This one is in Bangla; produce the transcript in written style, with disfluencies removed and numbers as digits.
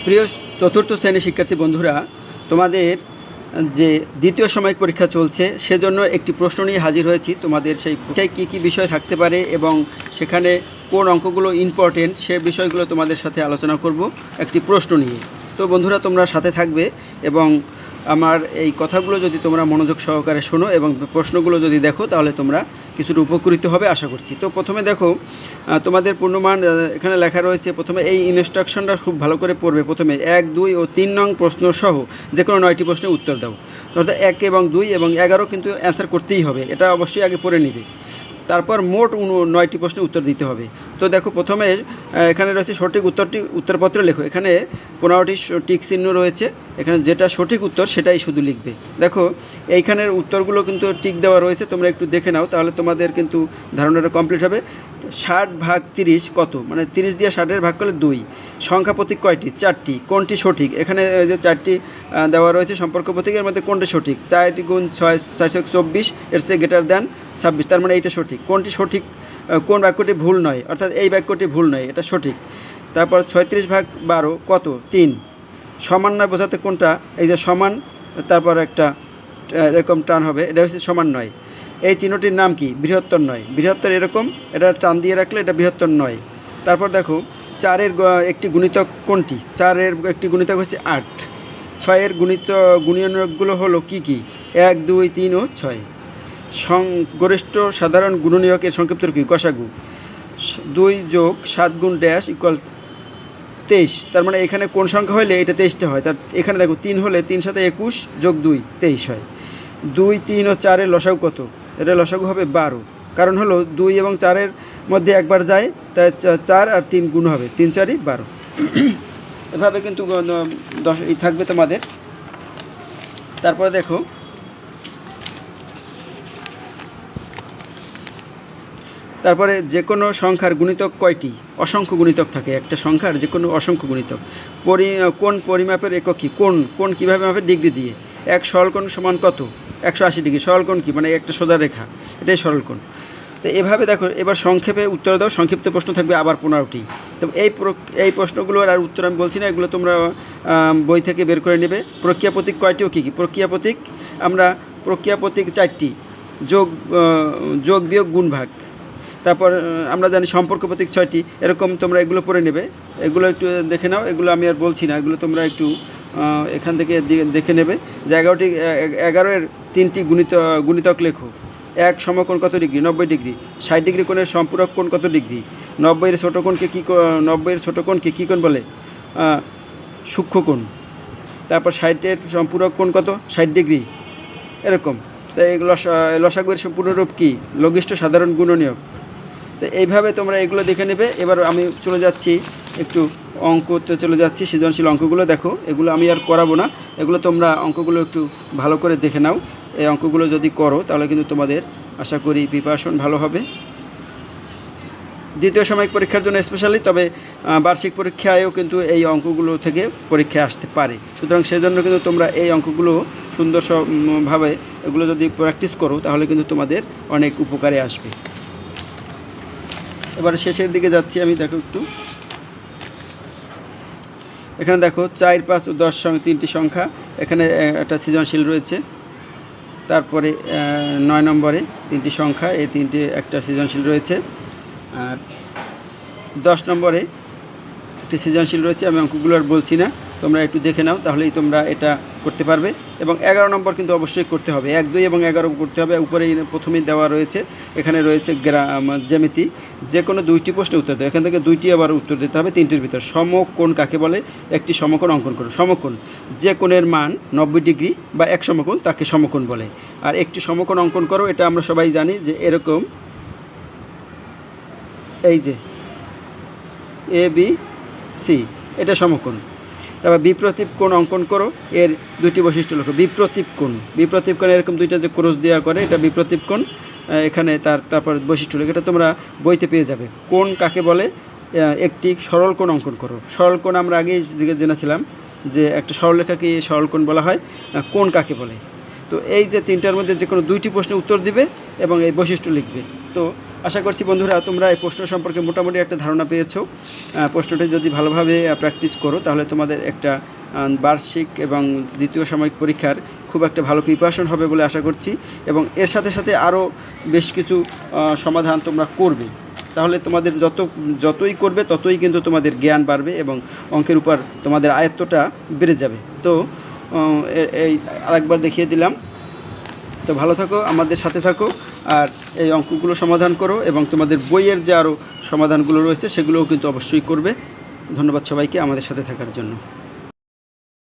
প্রিয় চতুর্থ শ্রেণীর শিক্ষার্থী বন্ধুরা, তোমাদের যে দ্বিতীয় সাময়িক পরীক্ষা চলছে সেজন্য একটি প্রশ্ন নিয়ে হাজির হয়েছি। তোমাদের সেই পরীক্ষায় কী কী বিষয় থাকতে পারে এবং সেখানে কোন অঙ্কগুলো ইম্পর্টেন্ট সে বিষয়গুলো তোমাদের সাথে আলোচনা করব একটি প্রশ্ন নিয়ে। তো বন্ধুরা, তোমরা সাথে থাকবে এবং আমার এই কথাগুলো যদি তোমরা মনোযোগ সহকারে শোনো এবং প্রশ্নগুলো যদি দেখো তাহলে তোমরা কিছুটা উপকৃত হবে আশা করছি। তো প্রথমে দেখো, তোমাদের পূর্ণমান এখানে লেখা রয়েছে। প্রথমে এই ইনস্ট্রাকশনটা খুব ভালো করে পড়বে। প্রথমে 1, 2 ও 3 নং প্রশ্ন সহ যে কোনো 9টি প্রশ্নের উত্তর দাও। অর্থাৎ 1 এবং 2 এবং 11 কিন্তু অ্যান্সার করতেই হবে, এটা অবশ্যই আগে পড়ে নিবে। তারপর মোট 9টি প্রশ্নের উত্তর দিতে হবে। তো দেখো, প্রথমে এখানে রয়েছে সঠিক উত্তরটি উত্তরপত্রে লেখো। এখানে 15টি টিক চিহ্ন রয়েছে, এখানে যেটা সঠিক উত্তর সেটাই শুধু লিখবে। দেখো, এইখানের উত্তরগুলো কিন্তু টিক দেওয়া রয়েছে, তোমরা একটু দেখে নাও তাহলে তোমাদের কিন্তু ধারণাটা কমপ্লিট হবে। 60 ভাগ 30 কত? মানে 30 দিয়ে 60-এর ভাগ করলে 2। সংখ্যা প্রতীক কয়টি? 4টি। কোনটি সঠিক? এখানে যে 4টি দেওয়া রয়েছে সম্পর্ক প্রতীকের মধ্যে কোনটি সঠিক? 4 গুণ 6 424, এর চেয়ে গ্রেটার দেন 26, তার মানে এইটা সঠিক। কোনটি সঠিক? কোন বাক্যটি ভুল নয়? অর্থাৎ এই বাক্যটি ভুল নয়, এটা সঠিক। তারপর 36 ভাগ 12 কত? 3। সমান নয় বোঝাতে কোনটা? এই যে সমান, তারপর একটা এরকম টান হবে, এটা হচ্ছে সমান নয়। এই চিহ্নটির নাম কি? বৃহত্তর নয়। বৃহত্তর এরকম, এটা টান দিয়ে রাখলে এটা বৃহত্তর নয়। তারপর দেখো, 4-এর একটি গুণিতক কোনটি? 4-এর একটি গুণিতক হচ্ছে 8। 6-এর গুণনীয়কগুলো হলো কি কি? 1, 2, 3 ও 6। গরিষ্ঠ সাধারণ গুণনীয়কের সংক্ষিপ্ত কি? গসাগু। 2 যোগ 7 গুণ ড্যাশ ইকুয়াল 23। তার মানে এখানে কোন সংখ্যা হলে এটা 23টা হয়? তার এখানে দেখো 3 হলে 3 সাথে 21 যোগ 2 23 হয়। 2, 3 ও 4-এর লসাগু কত? এটা লসাগু হবে 12। কারণ হলো 2 এবং 4-এর মধ্যে একবার যায়, তাই 4 আর 3 গুণ হবে, 3 4 12। এভাবে কিন্তু 10 থাকবে তোমাদের। তারপরে দেখো, তারপরে যে কোনো সংখ্যার গুণিতক কয়টি? অসংখ্য গুণিতক থাকে একটা সংখ্যার, যে কোনো অসংখ্য গুণিতক। কোন পরিমাপের একক কী? কোন কীভাবে মাপে? ডিগ্রি দিয়ে। এক সরলকোণ সমান কত? 180 ডিগ্রি। সরলকোণ কি? মানে একটা সোজা রেখা, এটাই সরলকোণ। তো এভাবে দেখো, এবার সংক্ষেপে উত্তর দাও। সংক্ষিপ্ত প্রশ্ন থাকবে আবার 15টি। তো এই প্রশ্নগুলোর আর উত্তর আমি বলছি না, এগুলো তোমরা বই থেকে বের করে নেবে। প্রক্রিয়া প্রতীক কয়টি ও কী কী? প্রক্রিয়া প্রতীক, আমরা প্রক্রিয়া প্রতীক 4টি। যোগ বিয়োগ গুণ ভাগ। তারপর আমরা জানি সম্পর্ক প্রতীক 6টি। এরকম তোমরা এগুলো পড়ে নেবে, এগুলো একটু দেখে নাও। এগুলো আমি আর বলছি না, এগুলো তোমরা একটু এখান থেকে দেখে নেবে। যে 11-এর 3টি গুণিতক লেখো। 1 সমকোণ কত ডিগ্রি? 90 ডিগ্রি। 60 ডিগ্রি কোণের সম্পূরক কোণ কত ডিগ্রি? 90-এর ছোটো কোণকে কী কোণ বলে? সূক্ষ্মকোণ। তারপর 60-এর সম্পূরক কোণ কত? 60 ডিগ্রি। এরকম। তাই লসাগুর সম্পূর্ণরূপ কী? লঘিষ্ঠ সাধারণ গুণনীয়ক। তো এইভাবে তোমরা এগুলো দেখে নেবে। এবার আমি চলে যাচ্ছি একটু অঙ্কতে চলে যাচ্ছি। সৃজনশীল অঙ্কগুলো দেখো, এগুলো আমি আর করাবো না, এগুলো তোমরা অঙ্কগুলো একটু ভালো করে দেখে নাও। এই অঙ্কগুলো যদি করো তাহলে কিন্তু তোমাদের আশা করি প্রিপারেশন ভালো হবে দ্বিতীয় সাময়িক পরীক্ষার জন্য স্পেশালি। তবে বার্ষিক পরীক্ষায়ও কিন্তু এই অঙ্কগুলো থেকে পরীক্ষায় আসতে পারে। সুতরাং সেজন্য কিন্তু তোমরা এই অঙ্কগুলো সুন্দরভাবে এগুলো যদি প্র্যাকটিস করো তাহলে কিন্তু তোমাদের অনেক উপকারে আসবে। এবারে শেষের দিকে যাচ্ছি আমি। দেখো একটু, এখানে দেখো 4, 5 ও 10 3টি সংখ্যা। এখানে একটা সৃজনশীল রয়েছে। তারপরে 9 নম্বরে 3টি সংখ্যা, এই 3টি একটা সৃজনশীল রয়েছে। আর 10 নম্বরে একটি সৃজনশীল রয়েছে। আমি অঙ্কগুলো আর বলছি না, তোমরা একটু দেখে নাও তাহলেই তোমরা এটা করতে পারবে। এবং 11 নম্বর কিন্তু অবশ্যই করতে হবে, 1, 2 এবং 11 করতে হবে। উপরেই প্রথমেই দেওয়া রয়েছে, এখানে রয়েছে জ্যামিতি। যে কোনো 2টি প্রশ্নের উত্তর দেয়, এখান থেকে 2টি আবার উত্তর দিতে হবে 3টির ভিতর। সমকোণ কাকে বলে? একটি সমকোণ অঙ্কন করো। সমকোণ যে কোণের মান 90 ডিগ্রি বা এক সমকোণ তাকে সমকোণ বলে। আর একটি সমকোণ অঙ্কন করো, এটা আমরা সবাই জানি যে এরকম, এই যে ABC, এটা সমকোণ। তারপর বিপ্রতীপ কোণ অঙ্কন করো, এর 2টি বৈশিষ্ট্য লেখো। বিপ্রতীপ কোণ এরকম 2টা যে ক্রস দেওয়া করে, এটা বিপ্রতীপ কোণ। এখানে তারপর বৈশিষ্ট্য লেখো, এটা তোমরা বইতে পেয়ে যাবে। কোণ কাকে বলে? একটি সরল কোণ অঙ্কন করো। সরল কোণ আমরা আগেই জেনেছিলাম যে একটা সরলরেখাকে সরল কোণ বলা হয়। কোণ কাকে বলে? তো এই যে 3টার মধ্যে যে কোনো 2টি প্রশ্নের উত্তর দিবে এবং এই বৈশিষ্ট্য লিখবে। তো আশা করছি বন্ধুরা তোমরা এই প্রশ্ন সম্পর্কে মোটামুটি একটা ধারণা পেয়েছো। প্রশ্নটি যদি ভালোভাবে প্র্যাকটিস করো তাহলে তোমাদের একটা বার্ষিক এবং দ্বিতীয় সাময়িক পরীক্ষার খুব একটা ভালো প্রিপারেশন হবে বলে আশা করছি। এবং এর সাথে সাথে আরও বেশ কিছু সমাধান তোমরা করবে, তাহলে তোমাদের যতই করবে ততই কিন্তু তোমাদের জ্ঞান বাড়বে এবং অঙ্কের উপর তোমাদের আয়ত্তটা বেড়ে যাবে। তো এই আরেকবার দেখিয়ে দিলাম। তো ভালো থাকো, আমাদের সাথে থাকো, আর এই অঙ্কগুলো সমাধান করো এবং তোমাদের বইয়ের যে আরও সমাধানগুলো রয়েছে সেগুলোও কিন্তু অবশ্যই করবে। ধন্যবাদ সবাইকে আমাদের সাথে থাকার জন্য।